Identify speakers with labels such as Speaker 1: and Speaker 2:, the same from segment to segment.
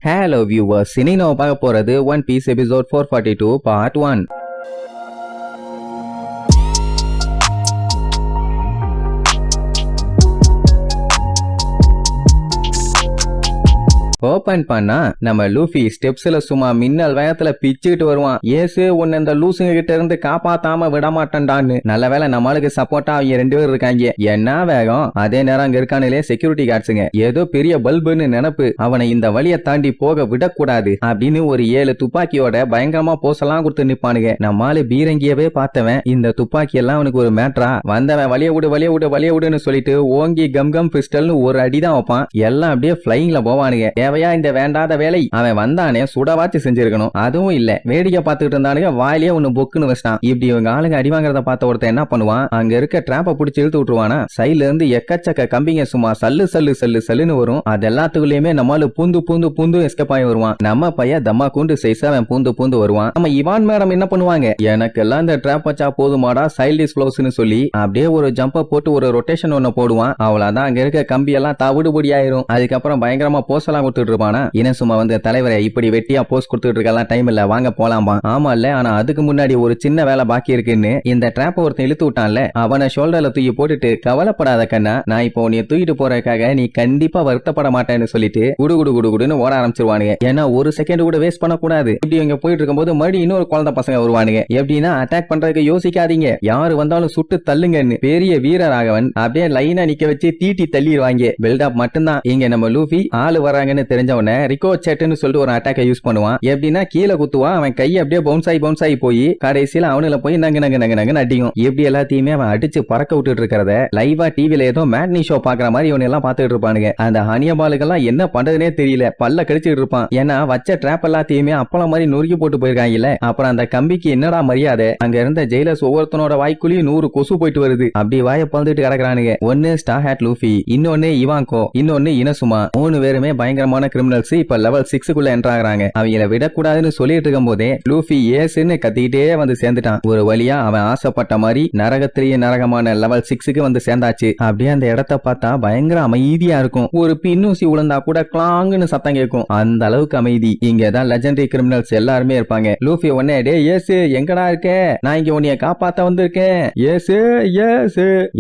Speaker 1: Hello viewers, இனி நம்ம பார்க்க போறது One Piece episode 442 part 1. Open பண்ணா நம்ம லூஃபி ஸ்டெப்ஸ்ல சும்மா மின்னல் வேகத்துல பிச்சுக்கிட்டு வருவான். ஏசு உன்னை இந்த லூசுங்க கிட்ட இருந்து காப்பாத்தாம விட மாட்டேன்டான்னு. நல்ல வேலை நம்மளுக்கு சப்போர்ட்டா அவங்க 2 பேர் இருக்காங்க. என்ன வேகம்! அதே நேரம் அங்க இருக்கானுலே செக்யூரிட்டி கார்ட்ஸுங்க. ஏதோ பெரிய பல்புன்னு நினைப்பு. அவனை இந்த வழியை தாண்டி போக விடக்கூடாது அப்படின்னு ஒரு 7 துப்பாக்கியோட பயங்கரமா போசெல்லாம் கொடுத்து நிப்பானுங்க. நம்மால பீரங்கியவே பார்த்தவன் இந்த துப்பாக்கி எல்லாம் அவனுக்கு ஒரு மேட்ரா. வந்தவன் வழிய விடுன்னு சொல்லிட்டு ஓங்கி கம் பிஸ்டல்னு ஒரு அடிதான் வைப்பான். எல்லாம் அப்படியே பிளைங்ல போவானுங்க. தேவையா இந்த வேண்டாத வேலை? அவன் வந்தானே சுடவாச்சு செஞ்சிருக்கணும். அதுவும் இல்ல, வேடிக்கை பார்த்துட்டு இருந்தானுங்க. வாயிலே ஒண்ணு பொக்குன்னு வச்சிட்டான். இப்படி இவங்க ஆளுங்க அடிவாங்கிறத பார்த்த ஒருத்தன் என்ன பண்ணுவான், அங்க இருக்க டிராப்பை பிடிச்சி இழுத்து விட்டுருவானா. சைட்ல இருந்து எக்கச்சக்க கம்பிங்க சும்மா சல்லுன்னு வரும். அது எல்லாத்துக்குள்ளயுமே நம்மளால பூந்து எஸ்கேப் ஆகி வருவான். நம்ம பையன் தம்மா கூண்டு சைஸா அவன் பூந்து வருவான். நம்ம இவான் மேடம் என்ன பண்ணுவாங்க, எனக்கெல்லாம் இந்த டிராப் வச்சா போதுமாடா சைல்டிஷ் ப்ளவுஸ்னு சொல்லி அப்படியே ஒரு ஜம்ப போட்டு ஒரு ரொட்டேஷன் ஒண்ணு போடுவான். அவ்வளவுதான், அங்க இருக்க கம்பி எல்லாம் தவிடுபடி ஆயிரும். அதுக்கப்புறம் பயங்கரமா போஸ்ட் கொடுத்துட்டு இருப்பானா. இன சும்மா வந்து தலைவரை இப்படி வெட்டியா போஸ்ட் கொடுத்துட்டு இருக்கலாம், டைம் இல்ல, வாங்க போலாமா. ஆமா இல்ல, ஆனா அதுக்கு முன்னாடி ஒரு சின்ன வேலை பாக்கி இருக்குன்னு இந்த டிராப் ஒருத்தன் இழுத்து விட்டான்ல, அவனை ஷோல்டர்ல தூக்கி போட்டுட்டு கவலைப்படாத கண்ணா, நான் இப்போ நீ தூக்கிட்டு போறதுக்காக நீ கண்டிப்பா வருத்தப்பட மாட்டேன்னு சொல்லிட்டு குடுன்னு ஓட ஆரம்பிச்சிருவானுங்க. ஏன்னா ஒரு செகண்ட் கூட வேஸ்ட் பண்ணக்கூடாது. இப்படி இங்க போயிட்டு இருக்கும்போது மறுபடியும் இன்னொரு குழந்தை பசங்க வருவானுங்க. எப்படின்னா அட்டாக் பண்றதுக்கு யோசிக்காதீங்க, யாரு வந்தாலும் சுட்டு தள்ளுங்கன்னு பெரிய வீரராகவன் அப்படியே லைனா நிக்க வச்சு தீட்டி தள்ளிடுவாங்க. பில்டப் மட்டும்தான். இங்க நம்ம லூஃபி ஆளு வராங்கன்னு தெரிஞ்சவன ரிகோ செட்னு சொல்லிட்டு ஒரு அட்டாக்கை யூஸ் பண்ணுவான். எப்படின்னா கீழே குத்துவான், அவன் கை அப்படியே பவுன்ஸ் ஆகி போய் கடைசியில அவனுல போய் நங்கு அடிக்கும். எப்படி எல்லாத்தையுமே அவன் அடிச்சு பறக்க விட்டுட்டு இருக்கிறத லைவா டிவில ஏதோ மேட்னி ஷோ பாக்குற மாதிரி இவன் எல்லாம் பாத்துட்டு இருப்பானுங்க. அந்த ஹனியபாலுக்கெல்லாம் என்ன பண்றதுனே தெரியல, பல்ல கடிச்சிட்டு இருப்பான். ஏன்னா வச்ச டிராப் எல்லாத்தையுமே அப்பளம் மாதிரி நொறுக்கி போட்டு போயிருக்காங்கல்ல. அப்புறம் அந்த கம்பிக்கு என்னடா மரியாதை, அங்க இருந்த ஜெயிலர்ஸ் ஒவ்வொருத்தனோட வாய்க்குள்ளேயும் 100 கொசு போயிட்டு வருது. அப்படி வாய பந்துட்டு கிடக்குறானுங்க. ஒன்னு ஸ்டார் ஹேட் லூஃபி, இன்னொன்னு இவாங்கோ, இன்னொன்னு இனசுமா. 3 பேருமே பயங்கரமான கிரிமினல்ஸ். இப்ப லெவல் 6க்குள்ள என்டர் ஆகுறாங்க. அவங்கள விடக்கூடாதுன்னு சொல்லிட்டு இருக்கும் போதே லூஃபி ஏசுன்னு கத்திட்டே வந்து சேர்ந்துட்டான். ஒரு வழியா அவன் ஆசைப்பட்ட மாதிரி நரகத்திலேயே நரகமான லெவல் 6க்கு வந்து சேர்ந்தாச்சு. அப்படியே அந்த இடத்த பார்த்தா பயங்கர அமைதியா இருக்கும். ஒரு பின்னூசி உளுந்தா கூட கிளாங்னு சத்தம் கேட்கும். அந்த அளவுக்கு அமைதி. இங்கதான் லெஜெண்டரி கிரிமினல்ஸ் எல்லாருமே இருப்பாங்க. லூஃபி உடனே டே ஏசு எங்கடா இருக்க, நான் இங்க உன்னைய காப்பாத்த வந்திருக்கேன். ஏசு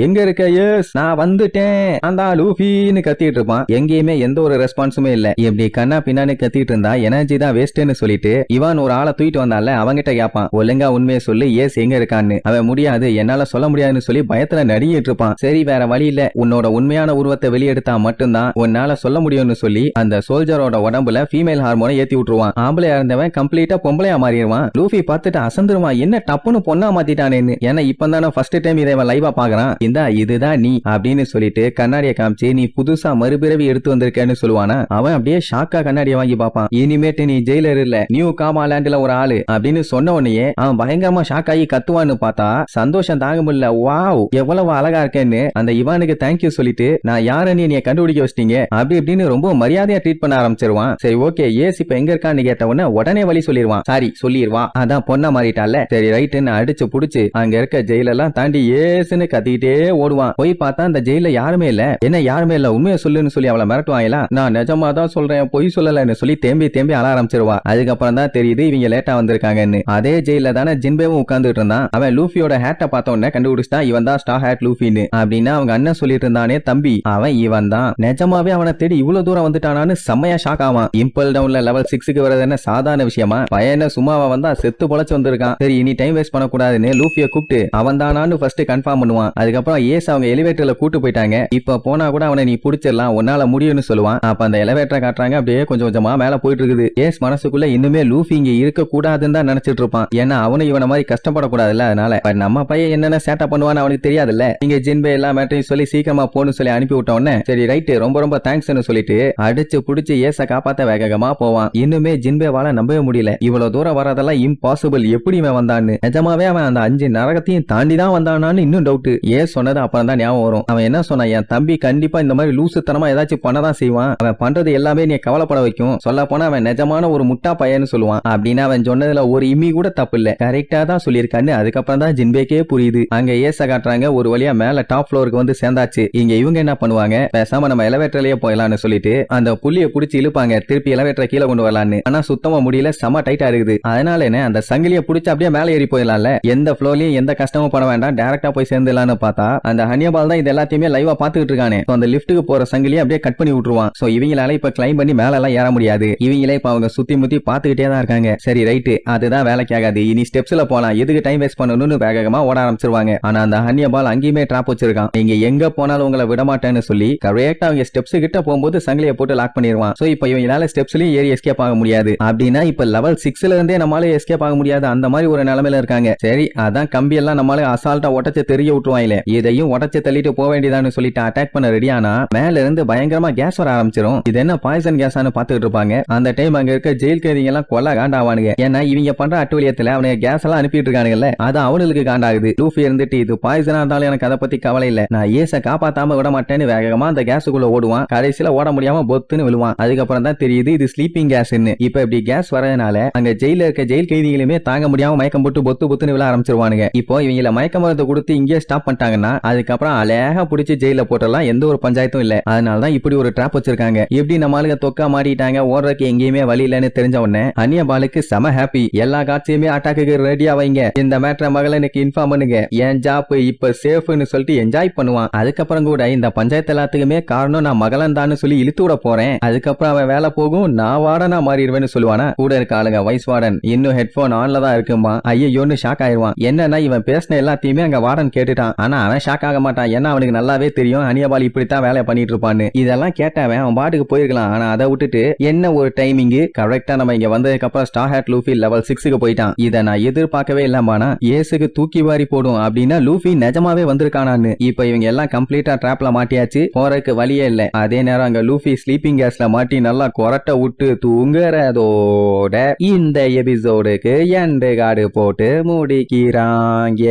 Speaker 1: எங்க இருக்க? ஏஸ் நான் வந்துட்டேன், அந்த லூஃபின்னு கத்திட்டு இருப்பான். எங்கேயுமே எந்த ஒரு ரெஸ்பான்ஸுமே இல்ல. இப்படி கண்ணா பின்னான்னு கத்திட்டு இருந்தா எனர்ஜி தான் வேஸ்ட்னு சொல்லிட்டு இவன் ஒரு ஆளை தூக்கிட்டு வந்தால அவங்கிட்ட கேட்பான், ஒழுங்கா உண்மையை சொல்லு, ஏஸ் எங்க இருக்கான்னு. அவன் முடியாது, என்னால சொல்ல முடியாதுன்னு சொல்லி பயத்துல நடிகிட்டு இருப்பான். சரி வேற வழி இல்ல, உன்னோட உண்மையான உருவத்தை வெளியெடுத்தா மட்டும்தான் உன்னால சொல்ல முடியும்னு சொல்லி அந்த சோல்ஜரோட உடம்புல ஃபீமேல் ஹார்மோனை ஏத்தி விட்டுருவான். ஆம்பளையா இருந்தவன் கம்ப்ளீட்டா பொம்பளையா மாறிடுவான். லூஃபி பார்த்துட்டு அசந்துருவான், என்ன டப்புன்னு பொண்ணா மாத்திட்டானேன்னு. ஏன்னா இப்பதானே ஃபர்ஸ்ட் டைம் இதை லைவா பாக்குறான். இந்தா இதுதான் நீ அப்படின்னு சொல்லிட்டு கண்ணாடியை காமிச்சு நீ புதுசா மறுபிறவி எடுத்து வந்திருக்கேன்னு சொல்லுவானா. அவன் அப்படியே ஷாக்கா கண்ணாடியை வாங்கி பாப்பான். இனிமேட்டு நீ ஜெயிலர் இல்ல, நியூ காமாலேண்ட்ல ஒரு ஆளு அப்படின்னு சொன்ன உடனே அவன் பயங்கரமா ஷாக் ஆகி கத்துவான்னு பார்த்தா சந்தோஷம் தாங்க முடியல. வாவ் எவ்வளவு அழகா இருக்கேன்னு அந்த இவானுக்கு தேங்க்யூ சொல்லிட்டு நான் யாருன்னு நீ கண்டுபிடிக்க வச்சிட்டீங்க அப்படி இப்படின்னு ரொம்ப மரியாதையா ட்ரீட் பண்ண ஆரம்பிச்சிருவான். சரி ஓகே, ஏஸ் இப்ப எங்க இருக்கான்னு கேட்ட உடனே வழி சொல்லிடுவான். சாரி சொல்லிடுவான், அதான் பொண்ணா மாறிட்டால. சரி ரைட்டுன்னு அடிச்சு புடிச்சு அங்க இருக்க ஜெயிலெல்லாம் தாண்டி ஏசுன்னு கத்திக்கிட்டே ஓடுவான். போய் பார்த்தா அந்த ஜெயில யாருமே இல்ல. என்ன யாருமே இல்ல, உண்மையை சொல்லுன்னு சொல்லி அவளை மிரட்டுவாங்களா. நான் நிஜமா தான் சொல்றேன், பொய் சொல்லலன்னு சொல்லி தேம்பி அழ ஆரம்பிச்சிருவா. அதுக்கப்புறம் தான் தெரியுது இவங்க லேட்டா வந்திருக்காங்கன்னு. அதே ஜெயில தானே ஜின்பேவும் உட்கார்ந்துட்டு இருந்தான். அவன் லூஃபியோட ஹேட்டை பார்த்த உடனே கண்டுபிடிச்சிட்டான், இவன் தான் ஸ்டார் ஹேட் லூஃபின்னு. அப்படின்னா அவங்க அண்ணன் சொல்லிட்டு இருந்தானே தம்பி, அவன் இவன் தான். நிஜமாவே அவனை தேடி இவ்வளவு தூரம் வந்துட்டானான்னு செம்மையா ஷாக் ஆவான். இம்பல் டவுன்ல லெவல் 6க்கு வரது என்ன சாதாரண விஷயமா? பையனை சும்மாவா வந்தா செத்து பொழைச்சு வந்திருக்கான். சரி இனி டைம் வேஸ்ட் பண்ணக்கூடாதுன்னு லூஃபியை கூப்பிட்டு அவன் தானான்னு ஃபர்ஸ்ட் கன்ஃபார்ம் பண்ணுவான். அதுக்கப்புறம் ஏஸ் அவங்க எலிவேட்டர்ல கூட்டு போயிட்டாங்க. இப்ப போனா கூட அவனை நீ புடிச்சிடலாம், உன்னால முடியும்னு சொல்லுவான். அப்ப அந்த எலிவேட்டரை காட்டுறாங்க, அப்படியே கொஞ்சம் கொஞ்சமா மேல போயிட்டு இருக்குது. ஏஸ் மனசுக்குள்ள இன்னுமே லூஃபி இங்க இருக்க கூடாதுன்னு தான் நினைச்சிட்டு இருப்பான். ஏன்னா அவனு இவன மாதிரி கஷ்டப்படக்கூடாதுல்ல. அதனால நம்ம பையன் என்னென்ன சேட்டா பண்ணுவான்னு அவனுக்கு தெரியாதுல்ல. இங்க ஜின்பே எல்லாம் மேட்டரையும் சொல்லி சீக்கிரமா போன்னு சொல்லி அனுப்பி விட்ட உடனே சரி ரைட்டு ரொம்ப தேங்க்ஸ்னு சொல்லிட்டு அடிச்சு புடிச்சு ஏச காப்பாத்த வேகமா போவான். இன்னுமே ஜின்பேவால நம்பவே முடியல, இவ்வளவு தூரம் வரதெல்லாம் இம்பாசிபிள், எப்படி வந்தான்னு. நிஜமாவே அவன் அந்த 5 நரகத்தையும் தாண்டி தான் வந்தானான்னு இன்னும் டவுட். ஏஸ் சொன்னது அப்புறம் தான் ஞாபகம் வரும். அவன் என்ன சொன்னான், என் தம்பி கண்டிப்பா இந்த மாதிரி லூசுத்தனமா ஏதாச்சும் பண்ணதான் செய்வான், அவன் பண்றது எல்லாமே நீ கவலைப்பட வைக்கும். சொல்ல போனா அவன் நிஜமான ஒரு முட்டா பையன்னு சொல்லுவான். அப்படின்னு அவன் சொன்னதுல ஒரு இம்மி கூட தப்பு இல்ல, கரெக்டா தான் சொல்லியிருக்கான்னு அதுக்கப்புறம் தான் ஜின்பேக்கே புரியுது. அங்க ஏச காட்டுறாங்க. ஒரு வழியா மேல டாப் ஃப்ளோருக்கு வந்து சேர்ந்தாச்சு. இங்க இவங்க என்ன பண்ணுவாங்க, பேசாம நம்ம எலவேட்டர்லயே போயிடலாம்னு சொல்லிட்டு அந்த புள்ளிய புடிச்சு இழுப்பாங்க, திருப்பி எலவேட்டரை கீழே கொண்டு வரலான்னு. ஆனா சுத்தமா முடியல, செம டைட்டா இருக்குது. அதனால என்ன, அந்த சங்கிலியை புடிச்சு அப்படியே மேல ஏறி போயிடலாம்ல, எந்த ஃப்ளோர்லயும் எந்த கஷ்டமும் பண்ண வேண்டாம், டைரக்டா போய் சேர்ந்துடலாம்னு பார்த்தா அந்த ஹனியபால் தான் இது எல்லாத்தையுமே லைவா பாத்துக்கிட்டு இருக்கானே. அந்த லிப்டுக்கு போற சங்கிலியை அப்படியே கட் பண்ணி விட்டுருவான். சோ இவங்களால இப்ப கிளைம் பண்ணி மேல எல்லாம் ஏற முடியாது. இவங்களே இப்ப அவங்க சுத்தி முத்தி பாத்துக்கிட்டே தான் இருக்காங்க. சரி ரைட்டு, அதுதான் வேலைக்கு ஆகாது, இனி ஸ்டெப்ஸ்ல போலாம், எதுக்கு டைம் வேஸ்ட் பண்ணணும்னு வேகமா ஓட ஆரம்பிச்சிருவாங்க. ஆனா அந்த ஹனியபால் அங்கேயுமே ட்ராப் வச்சிருக்கான். நீங்க எங்க போனாலும் உங்களை விட மாட்டேன்னு சொல்லி கரெக்டா அவங்க ஸ்டெப்ஸ் கிட்ட போகும்போது சங்கிலியை போட்டு லாக் பண்ணிடுவான். சோ இப்போ இவங்களால ஸ்டெப்ஸ்லயும் ஏறி எஸ்கேப் ஆக முடியாது. அப்படின்னா இப்ப லெவல் 6ல இருந்தே நம்மளால எஸ்கேப் ஆக முடியாது, அந்த மாதிரி ஒரு நிலைமையில இருக்காங்க. சரி அதான் கம்பி எல்லாம் நம்மளால அசால்ட்டா உடச்சு தெரிய விட்டுருவாங்களே, இதையும் உடச்சு தள்ளிட்டு போக வேண்டியதான்னு சொல்லிட்டு அட்டாக் பண்ண ரெடியானா மேல இருந்து பயங்கரமா கேஸ் வர ஆரம்பிச்சிடும். இது என்ன பாய்சன் கேஸான்னு பாத்துக்கிட்டு இருப்பாங்க. அந்த டைம் அங்க இருக்க ஜெயில் கைதிங்க எல்லாம் கொல்ல காண்டாவானுங்க. ஏன்னா இவங்க பண்ற அட்டுவலியத்துல அவனுக்கு கேஸ் எல்லாம் அனுப்பிட்டு இருக்கானுங்கல்ல, அது அவனுக்கு காண்டாகுது. லூஃபி இருந்துட்டு இது பாய்சனா இருந்தாலும் எனக்கு அதை பத்தி கவலை இல்ல, நான் ஏச காப்பாத்தாம விட மாட்டேன்னு வேகமா அந்த கேஸுக்குள்ள ஓடுவான். கடைசியில ஓட முடியாம பொத்துன்னு விழுவான். அதுக்கப்புறம் தான் தெரியுது இது ஸ்லீப்பிங் கேஸ்ன்னு. இப்ப இப்படி கேஸ் வரதுனால அங்க ஜெயில இருக்க ஜெயில் கைதிகளுமே தாங்க முடியாம மயக்கம் போட்டு பொத்துன்னு விழ ஆரம்பிச்சிருவானுங்க. இப்போ இவங்கள மயக்க மருந்து கொடுத்து இங்கே ஸ்டாப் பண்ணிட்டாங்கன்னா அதுக்கப்புறம் அழகா பிடிச்சி ஜெயில போட்டலாம், எந்த ஒரு பஞ்சாயத்தும் இல்ல. அதனாலதான் இப்படி ஒரு ட்ராப் வச்சிருக்காங்க. எப்படி நம்மளுக்கு தொக்கா மாட்டிட்டாங்க, ஓடுறதுக்கு எங்கேயுமே வழி இல்லைன்னு தெரிஞ்ச உடனே ஹனியபாலுக்கு செம ஹாப்பி. எல்லா காட்சியுமே அட்டாக்கு ரெடியா வைங்க, இந்த மேட்டரை மகளனுக்கு இன்ஃபார்ம் பண்ணுங்க, என் ஜாப் இப்ப சேஃப்னு சொல்லிட்டு என்ஜாய் பண்ணுவான். அதுக்கப்புறம் கூட இந்த பஞ்சாயத்து எல்லாத்துக்குமே காரணம் நான் மகளன் தான் சொல்லி இழுத்து விட போறேன், அதுக்கப்புறம் அவன் வேலை போகும், நான் வாடனா மாறிடுவேன்னு சொல்லுவானா. கூட இருக்க ஆளுங்க வைஸ் வார்டன் இன்னும் ஹெட்போன் ஆன்ல தான் இருக்குமா, ஐயோன்னு ஷாக் ஆயிடுவான். என்னன்னா இவன் பேசின எல்லாத்தையுமே அங்க வார்டன் கேட்டுட்டான். ஆனா அவன் ஷாக் ஆக மாட்டான், ஏன்னா அவனுக்கு நல்லாவே தெரியும் ஹனியபால் இப்படித்தான் வேலை பண்ணிட்டு இருப்பான்னு. இதெல்லாம் கேட்டவன் அவன் பாட்டுக்கு போயிருக்கலாம். ஆனா அதை விட்டுட்டு என்ன ஒரு டைமிங், கரெக்டா நம்ம இங்க வந்ததுக்கு அப்புறம் ஸ்டார் ஹேட் லூஃபி லெவல் 6க்கு போயிட்டான். இதை நான் எதிர்பார்க்கவே இல்லாமானா ஏசுக்கு தூக்கி வாரி போடும் அப்படின்னா லூஃபி நிஜமாவே வந்திருக்கானான்னு. இப்ப இவங்க எல்லாம் கம்ப்ளீட்டா ட்ராப்ல மாட்டியாச்சு, போறதுக்கு வழியே இல்ல. அதே நேரம் அங்க லூஃபி ஸ்லீப்பிங் கேஸ்ல மாட்டி நல்லா கொரட்டை விட்டு தூங்குறதோட இந்த எபிசோடுக்கு எண்டு கார்டு போட்டு முடிக்கிறாங்க.